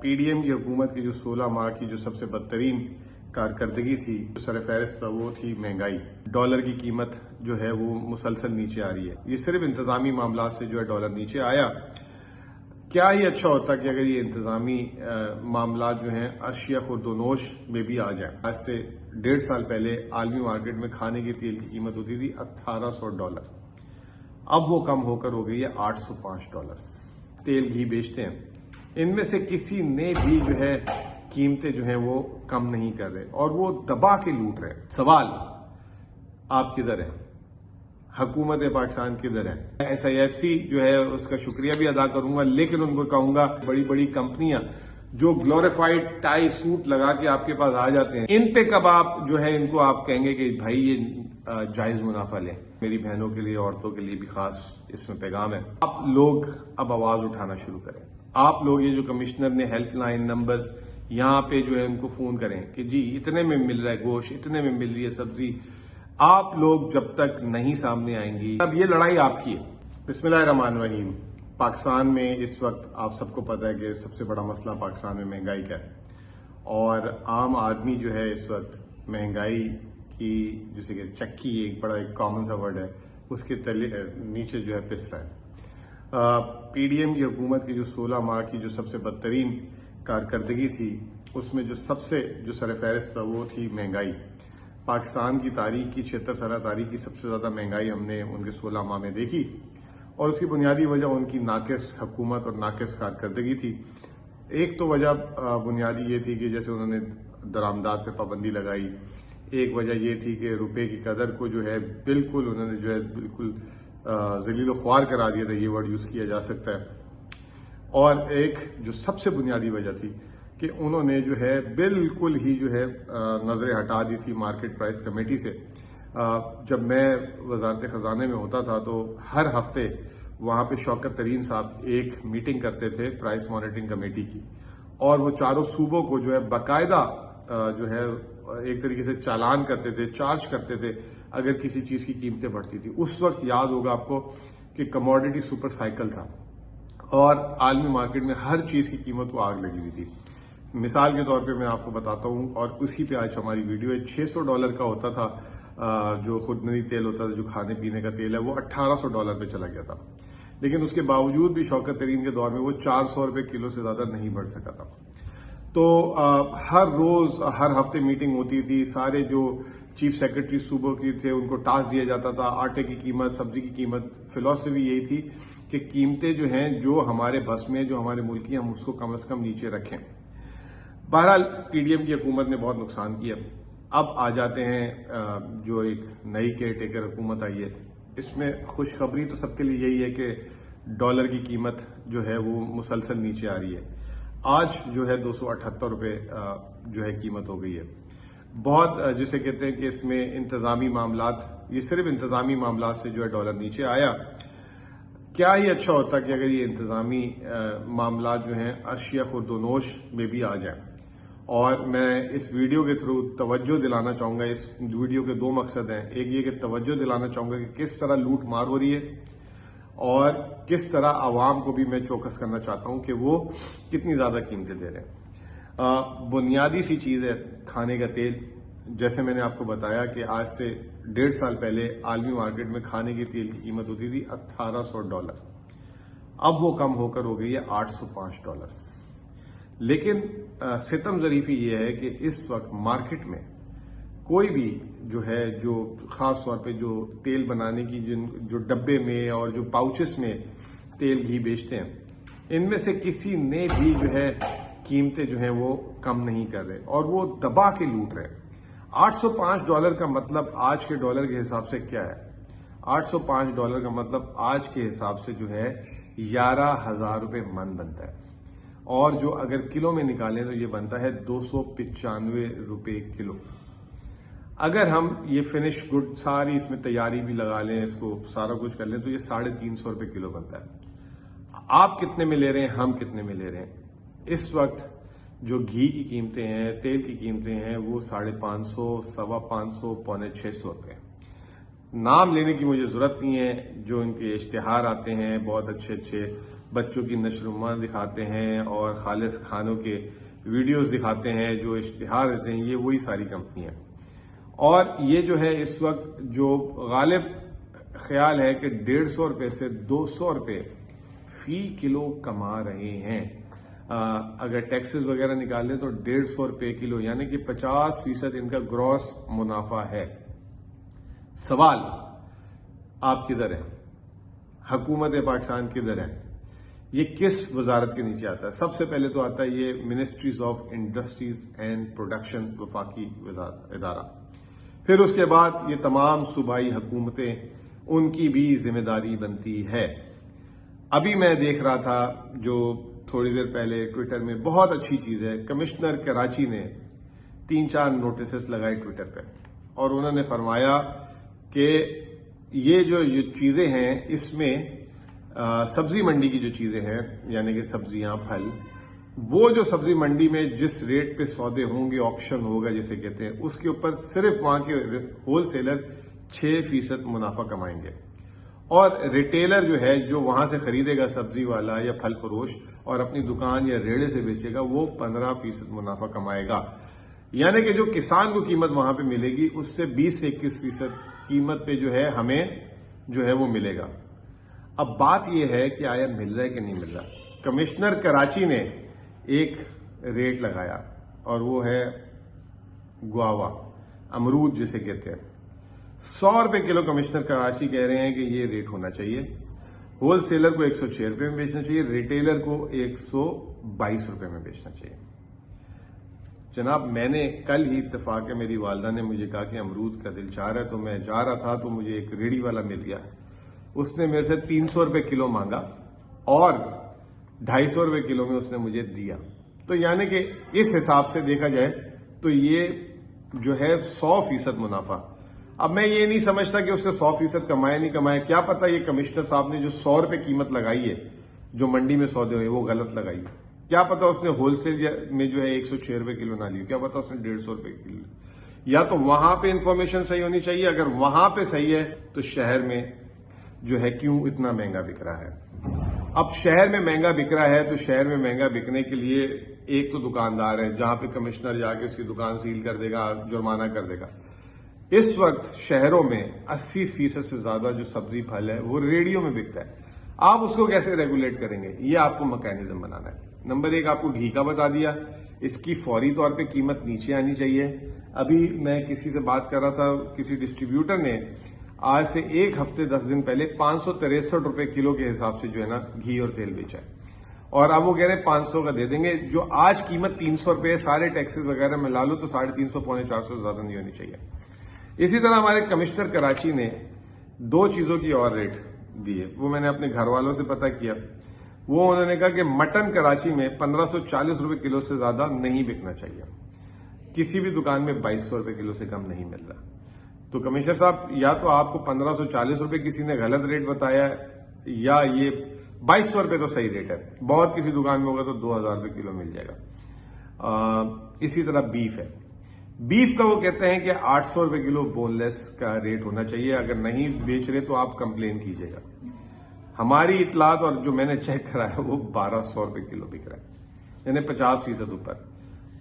P D M کی حکومت کی جو 16 ماہ کی جو سب سے بدترین کارکردگی تھی، جو سر فہرست تھا، وہ تھی مہنگائی۔ ڈالر کی قیمت جو ہے وہ مسلسل نیچے آ رہی ہے۔ یہ صرف انتظامی معاملات سے جو ہے ڈالر نیچے آیا۔ کیا یہ اچھا ہوتا کہ اگر یہ انتظامی معاملات جو ہیں اشیاء خورد و نوش میں بھی آ جائیں؟ آج سے 1.5 سال پہلے عالمی مارکیٹ میں کھانے کی تیل کی قیمت ہوتی تھی $1800، اب وہ کم ہو کر ہو گئی ہے $805۔ تیل گھی بیچتے ہیں، ان میں سے کسی نے بھی جو ہے قیمتیں جو ہیں وہ کم نہیں کر رہے اور وہ دبا کے لوٹ رہے ہیں۔ سوال آپ کدھر ہیں؟ حکومت پاکستان کدھر ہے؟ SIFC جو ہے اس کا شکریہ بھی ادا کروں گا، لیکن ان کو کہوں گا بڑی بڑی کمپنیاں جو گلوریفائڈ ٹائی سوٹ لگا کے آپ کے پاس آ جاتے ہیں، ان پہ کب آپ جو ہے ان کو آپ کہیں گے کہ بھائی یہ جائز منافع لیں؟ میری بہنوں کے لیے، عورتوں کے لیے بھی خاص اس میں پیغام ہے، آپ لوگ اب آواز اٹھانا شروع کریں۔ آپ لوگ یہ جو کمشنر نے ہیلپ لائن نمبرز یہاں پہ جو ہے ان کو فون کریں کہ جی اتنے میں مل رہا ہے گوشت، اتنے میں مل رہی ہے سبزی۔ آپ لوگ جب تک نہیں سامنے آئیں گی، اب یہ لڑائی آپ کی ہے۔ بسم اللہ الرحمن الرحیم۔ پاکستان میں اس وقت آپ سب کو پتہ ہے کہ سب سے بڑا مسئلہ پاکستان میں مہنگائی کا ہے، اور عام آدمی جو ہے اس وقت مہنگائی کی، جسے کہ چکی ایک بڑا ایک کامن سا ورڈ ہے، اس کے نیچے جو ہے پس رہا ہے۔ پی ڈی ایم کی حکومت کی جو 16 ماہ کی جو سب سے بدترین کارکردگی تھی، اس میں جو سر فہرست تھا وہ تھی مہنگائی۔ پاکستان کی تاریخ کی 76 سالہ تاریخ کی سب سے زیادہ مہنگائی ہم نے ان کے 16 ماہ میں دیکھی، اور اس کی بنیادی وجہ ان کی ناقص حکومت اور ناقص کارکردگی تھی۔ ایک تو وجہ بنیادی یہ تھی کہ جیسے انہوں نے درآمدات پہ پابندی لگائی، ایک وجہ یہ تھی کہ روپے کی قدر کو جو ہے بالکل انہوں نے جو ہے بالکل ذلیل و خوار کرا دیا تھا، یہ ورڈ یوز کیا جا سکتا ہے۔ اور ایک جو سب سے بنیادی وجہ تھی کہ انہوں نے جو ہے بالکل ہی جو ہے نظریں ہٹا دی تھی مارکیٹ پرائس کمیٹی سے۔ جب میں وزارت خزانے میں ہوتا تھا تو ہر ہفتے وہاں پہ شوکت ترین صاحب ایک میٹنگ کرتے تھے پرائس مانیٹرنگ کمیٹی کی، اور وہ چاروں صوبوں کو جو ہے باقاعدہ جو ہے ایک طریقے سے چالان کرتے تھے، چارج کرتے تھے اگر کسی چیز کی قیمتیں بڑھتی تھی۔ اس وقت یاد ہوگا آپ کو کہ کموڈٹی سپر سائیکل تھا اور عالمی مارکیٹ میں ہر چیز کی قیمت کو آگ لگی ہوئی تھی۔ مثال کے طور پہ میں آپ کو بتاتا ہوں، اور اسی پہ آج ہماری ویڈیو ہے، $600 کا ہوتا تھا جو خودنوی تیل ہوتا تھا، جو کھانے پینے کا تیل ہے، وہ $1800 پہ چلا گیا تھا، لیکن اس کے باوجود بھی شوکت ترین کے دور میں وہ $400 کلو سے زیادہ نہیں بڑھ سکا تھا۔ تو ہر روز ہر ہفتے میٹنگ ہوتی تھی، سارے جو چیف سیکرٹری صوبوں کی تھے ان کو ٹاسک دیا جاتا تھا، آٹے کی قیمت، سبزی کی قیمت۔ فلسفی یہی تھی کہ قیمتیں جو ہیں جو ہمارے بس میں، جو ہمارے ملک کی، ہم اس کو کم از کم نیچے رکھیں۔ بہرحال پی ڈی ایم کی حکومت نے بہت نقصان کیا۔ اب آ جاتے ہیں جو ایک نئی کیئر ٹیکر حکومت آئی ہے، اس میں خوشخبری تو سب کے لیے یہی ہے کہ ڈالر کی قیمت جو ہے وہ مسلسل نیچے آ رہی ہے۔ آج جو ہے $278 جو ہے قیمت ہو گئی ہے۔ بہت جسے کہتے ہیں کہ اس میں انتظامی معاملات، یہ صرف انتظامی معاملات سے جو ہے ڈالر نیچے آیا۔ کیا یہ اچھا ہوتا کہ اگر یہ انتظامی معاملات جو ہیں اشیاء خورد و نوش میں بھی آ جائیں؟ اور میں اس ویڈیو کے تھرو توجہ دلانا چاہوں گا، اس ویڈیو کے 2 مقصد ہیں۔ ایک یہ کہ توجہ دلانا چاہوں گا کہ کس طرح لوٹ مار ہو رہی ہے، اور کس طرح عوام کو بھی میں چوکس کرنا چاہتا ہوں کہ وہ کتنی زیادہ قیمتیں دے رہے ہیں۔ بنیادی سی چیز ہے کھانے کا تیل۔ جیسے میں نے آپ کو بتایا کہ آج سے 1.5 سال پہلے عالمی مارکیٹ میں کھانے کے تیل کی قیمت ہوتی تھی $1800، اب وہ کم ہو کر ہو گئی ہے $805۔ لیکن ستم ظریفی یہ ہے کہ اس وقت مارکیٹ میں کوئی بھی جو ہے، جو خاص طور پہ جو تیل بنانے کی جو ڈبے میں اور جو پاؤچز میں تیل گھی بیچتے ہیں، ان میں سے کسی نے بھی جو ہے قیمتیں جو ہیں وہ کم نہیں کر رہے اور وہ دبا کے لوٹ رہے ہیں۔ $805 کا مطلب آج کے ڈالر کے حساب سے کیا ہے؟ $805 کا مطلب آج کے حساب سے جو ہے $11,000 من بنتا ہے، اور جو اگر کلو میں نکالیں تو یہ بنتا ہے $295 کلو۔ اگر ہم یہ فنش گڈ ساری اس میں تیاری بھی لگا لیں، اس کو سارا کچھ کر لیں، تو یہ $350 کلو بنتا ہے۔ آپ کتنے میں لے رہے ہیں، ہم کتنے میں لے رہے ہیں؟ اس وقت جو گھی کی قیمتیں ہیں، تیل کی قیمتیں ہیں، وہ $550، $550، $600۔ نام لینے کی مجھے ضرورت نہیں ہے، جو ان کے اشتہار آتے ہیں بہت اچھے اچھے، بچوں کی نشوونما دکھاتے ہیں اور خالص کھانوں کے ویڈیوز دکھاتے ہیں، جو اشتہار دیتے ہیں، یہ وہی ساری کمپنی ہیں۔ اور یہ جو ہے اس وقت جو غالب خیال ہے کہ 150 روپے سے 200 روپے فی کلو کما رہے ہیں۔ اگر ٹیکسز وغیرہ نکال لیں تو 150 روپے کلو، یعنی کہ 50% ان کا گراس منافع ہے۔ سوال آپ کدھر ہیں؟ حکومت پاکستان کدھر ہے؟ یہ کس وزارت کے نیچے آتا ہے؟ سب سے پہلے تو آتا ہے یہ ministries of industries and production, وفاقی ادارہ۔ پھر اس کے بعد یہ تمام صوبائی حکومتیں، ان کی بھی ذمہ داری بنتی ہے۔ ابھی میں دیکھ رہا تھا جو تھوڑی دیر پہلے ٹویٹر میں بہت اچھی چیز ہے، کمشنر کراچی نے 3-4 نوٹسز لگائے ٹویٹر پہ، اور انہوں نے فرمایا کہ یہ جو چیزیں ہیں اس میں سبزی منڈی کی جو چیزیں ہیں، یعنی کہ سبزیاں، پھل، وہ جو سبزی منڈی میں جس ریٹ پہ سودے ہوں گے، آکشن ہوگا جسے کہتے ہیں، اس کے اوپر صرف وہاں کے ہول سیلر 6% منافع کمائیں گے، اور ریٹیلر جو ہے جو وہاں سے خریدے گا، سبزی والا یا پھل فروش، اور اپنی دکان یا ریڑے سے بیچے گا، وہ 15% منافع کمائے گا۔ یعنی کہ جو کسان کو قیمت وہاں پہ ملے گی اس سے 20 سے 21% قیمت پہ جو ہے ہمیں جو ہے وہ ملے گا۔ اب بات یہ ہے کہ آیا مل رہا ہے کہ نہیں مل رہا۔ کمشنر کراچی نے ایک ریٹ لگایا اور وہ ہے گواوا، امرود جسے کہتے ہیں، 100 روپے کلو کمشنر کراچی کہہ رہے ہیں کہ یہ ریٹ ہونا چاہیے۔ ہول سیلر کو 106 روپے میں بیچنا چاہیے، ریٹیلر کو 122 روپے میں بیچنا چاہیے۔ جناب میں نے کل ہی اتفاق ہے، میری والدہ نے مجھے کہا کہ امرود کا دل چاہ رہا ہے، تو میں جا رہا تھا تو مجھے ایک ریڑھی والا مل گیا، اس نے میرے سے 300 روپے کلو مانگا اور 250 روپے کلو میں اس نے مجھے دیا۔ تو یعنی کہ اس حساب سے دیکھا جائے تو یہ جو ہے 100% منافع۔ اب میں یہ نہیں سمجھتا کہ اس سے 100% کمائے نہیں کمائے، کیا پتا یہ کمشنر صاحب نے جو 100 روپے قیمت لگائی ہے جو منڈی میں سودے ہوئے وہ غلط لگائی ہے، کیا پتا اس نے ہول سیل میں جو ہے 106 روپے کلو نہ لی، کیا پتا اس نے 150 روپے کلو۔ یا تو وہاں پہ انفارمیشن صحیح ہونی چاہیے، اگر وہاں پہ صحیح ہے تو شہر میں جو ہے کیوں اتنا مہنگا بک رہا ہے۔ اب شہر میں مہنگا بک رہا ہے تو شہر میں مہنگا بکنے کے لیے ایک تو دکاندار ہے جہاں پہ کمشنر جا کے اس کی دکان سیل کر دے گا، جرمانہ کر دے گا۔ اس وقت شہروں میں 80% سے زیادہ جو سبزی پھل ہے وہ ریڑیوں میں بکتا ہے۔ آپ اس کو کیسے ریگولیٹ کریں گے؟ یہ آپ کو میکینزم بنانا ہے۔ نمبر 1 آپ کو گھی کا بتا دیا، اس کی فوری طور پہ قیمت نیچے آنی چاہیے۔ ابھی میں کسی سے بات کر رہا تھا، کسی ڈسٹریبیوٹر نے آج سے 1 ہفتے 10 دن پہلے 563 روپے کلو کے حساب سے جو ہے نا گھی اور تیل بیچا ہے، اور اب وہ کہہ رہے ہیں 500 کا دے دیں گے، جو آج قیمت 300 روپے سارے ٹیکسز وغیرہ میں لا لو تو 350 پونے 400 سے زیادہ نہیں ہونی چاہیے۔ اسی طرح ہمارے کمشنر کراچی نے 2 چیزوں کی اور ریٹ دی ہے، وہ میں نے اپنے گھر والوں سے پتہ کیا۔ وہ انہوں نے کہا کہ مٹن کراچی میں 1540 روپے کلو سے زیادہ نہیں بکنا چاہیے، کسی بھی دکان میں 2200 روپے کلو سے کم نہیں مل رہا۔ تو کمشنر صاحب یا تو آپ کو 1540 روپے کسی نے غلط ریٹ بتایا ہے، یا یہ 2200 روپے تو صحیح ریٹ ہے، بہت کسی دکان میں ہوگا تو 2000 روپے کلو مل جائے گا۔ اسی طرح بیف ہے، بیف کا وہ کہتے ہیں کہ 800 روپے کلو بون لیس کا ریٹ ہونا چاہیے، اگر نہیں بیچ رہے تو آپ کمپلین کیجیے گا۔ ہماری اطلاعات اور جو میں نے چیک کرا ہے وہ 1200 روپے کلو بک رہا ہے، یعنی 50% اوپر۔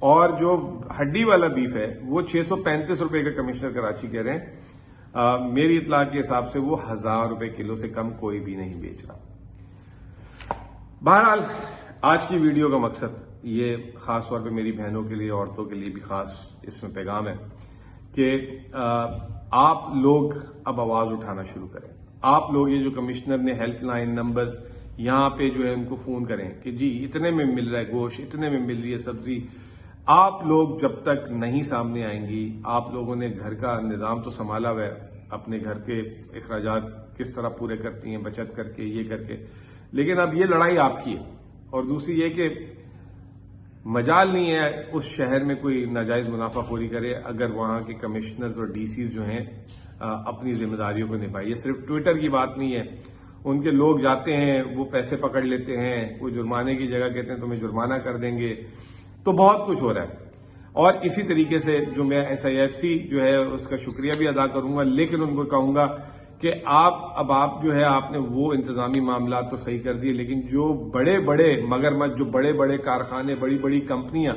اور جو ہڈی والا بیف ہے وہ 635 روپے کا کمشنر کراچی کہہ رہے ہیں، میری اطلاع کے حساب سے وہ 1000 روپے کلو سے کم کوئی بھی نہیں بیچ رہا۔ بہرحال آج کی ویڈیو کا مقصد یہ خاص طور پہ میری بہنوں کے لیے، عورتوں کے لیے بھی خاص اس میں پیغام ہے کہ آپ لوگ اب آواز اٹھانا شروع کریں۔ آپ لوگ یہ جو کمشنر نے ہیلپ لائن نمبرز یہاں پہ جو ہے ان کو فون کریں کہ جی اتنے میں مل رہا ہے گوشت، اتنے میں مل رہی ہے سبزی۔ آپ لوگ جب تک نہیں سامنے آئیں گی، آپ لوگوں نے گھر کا نظام تو سنبھالا ہوا ہے، اپنے گھر کے اخراجات کس طرح پورے کرتی ہیں بچت کر کے، یہ کر کے، لیکن اب یہ لڑائی آپ کی ہے۔ اور دوسری یہ کہ مجال نہیں ہے اس شہر میں کوئی ناجائز منافع خوری کرے اگر وہاں کے کمشنرز اور ڈی سیز جو ہیں اپنی ذمہ داریوں کو نبھائیں۔ یہ صرف ٹویٹر کی بات نہیں ہے، ان کے لوگ جاتے ہیں، وہ پیسے پکڑ لیتے ہیں، وہ جرمانے کی جگہ کہتے ہیں تمہیں جرمانہ کر دیں گے، تو بہت کچھ ہو رہا ہے۔ اور اسی طریقے سے جو میں SIFC جو ہے اس کا شکریہ بھی ادا کروں گا، لیکن ان کو کہوں گا کہ کہ آپ جو ہے آپ نے وہ انتظامی معاملات تو صحیح کر دیے، لیکن جو بڑے بڑے مگرمچھ، جو بڑے بڑے کارخانے، بڑی بڑی کمپنیاں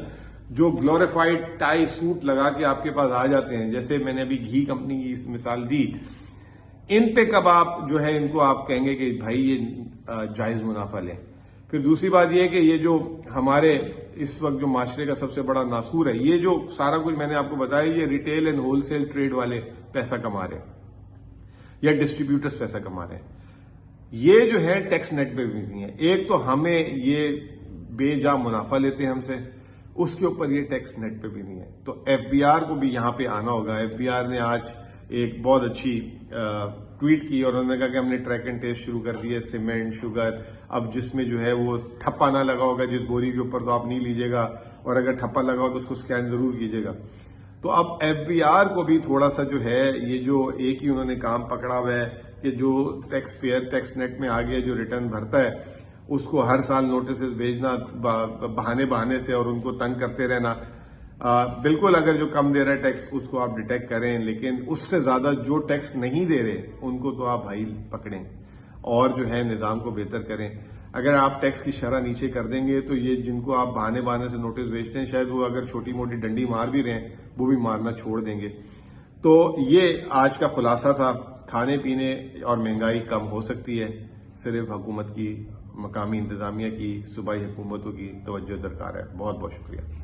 جو گلوریفائڈ ٹائی سوٹ لگا کے آپ کے پاس آ جاتے ہیں، جیسے میں نے ابھی گھی کمپنی کی مثال دی، ان پہ کب آپ جو ہے ان کو آپ کہیں گے کہ بھائی یہ جائز منافع لیں؟ پھر دوسری بات یہ کہ یہ جو ہمارے اس وقت جو معاشرے کا سب سے بڑا ناسور ہے، یہ جو سارا کچھ میں نے آپ کو بتایا، یہ retail and wholesale trade والے پیسہ کما رہے ہیں یا ڈسٹریبیوٹرز پیسہ کما رہے ہیں، یہ جو ہے ٹیکس نیٹ پہ بھی نہیں ہے۔ ایک تو ہمیں یہ بے جا منافع لیتے ہیں ہم سے، اس کے اوپر یہ ٹیکس نیٹ پہ بھی نہیں ہے۔ تو ایف بی آر کو بھی یہاں پہ آنا ہوگا۔ ایف بی آر نے آج ایک بہت اچھی ٹویٹ کی اور انہوں نے کہا کہ ہم نے ٹریک اینڈ ٹیسٹ شروع کر دی ہے سیمنٹ، شوگر، اب جس میں جو ہے وہ ٹھپا نہ لگا ہوگا جس بوری کے اوپر تو آپ نہیں لیجیے گا، اور اگر ٹھپا لگا ہو تو اس کو سکین ضرور کیجیے گا۔ تو اب ایف بی آر کو بھی تھوڑا سا جو ہے یہ جو ایک ہی انہوں نے کام پکڑا ہوا ہے کہ جو ٹیکس پیئر ٹیکس نیٹ میں آگے جو ریٹرن بھرتا ہے اس کو ہر سال نوٹسز بھیجنا بہانے سے اور ان کو تنگ کرتے رہنا۔ بالکل اگر جو کم دے رہا ہے ٹیکس اس کو آپ ڈیٹیکٹ کریں، لیکن اس سے زیادہ جو ٹیکس نہیں دے رہے ان کو تو آپ بھائی پکڑیں اور جو ہے نظام کو بہتر کریں۔ اگر آپ ٹیکس کی شرح نیچے کر دیں گے تو یہ جن کو آپ بہانے سے نوٹس بھیجتے ہیں شاید وہ اگر چھوٹی موٹی ڈنڈی مار بھی رہے ہیں وہ بھی مارنا چھوڑ دیں گے۔ تو یہ آج کا خلاصہ تھا۔ کھانے پینے اور مہنگائی کم ہو سکتی ہے، صرف حکومت کی، مقامی انتظامیہ کی، صوبائی حکومتوں کی توجہ درکار ہے۔ بہت بہت شکریہ۔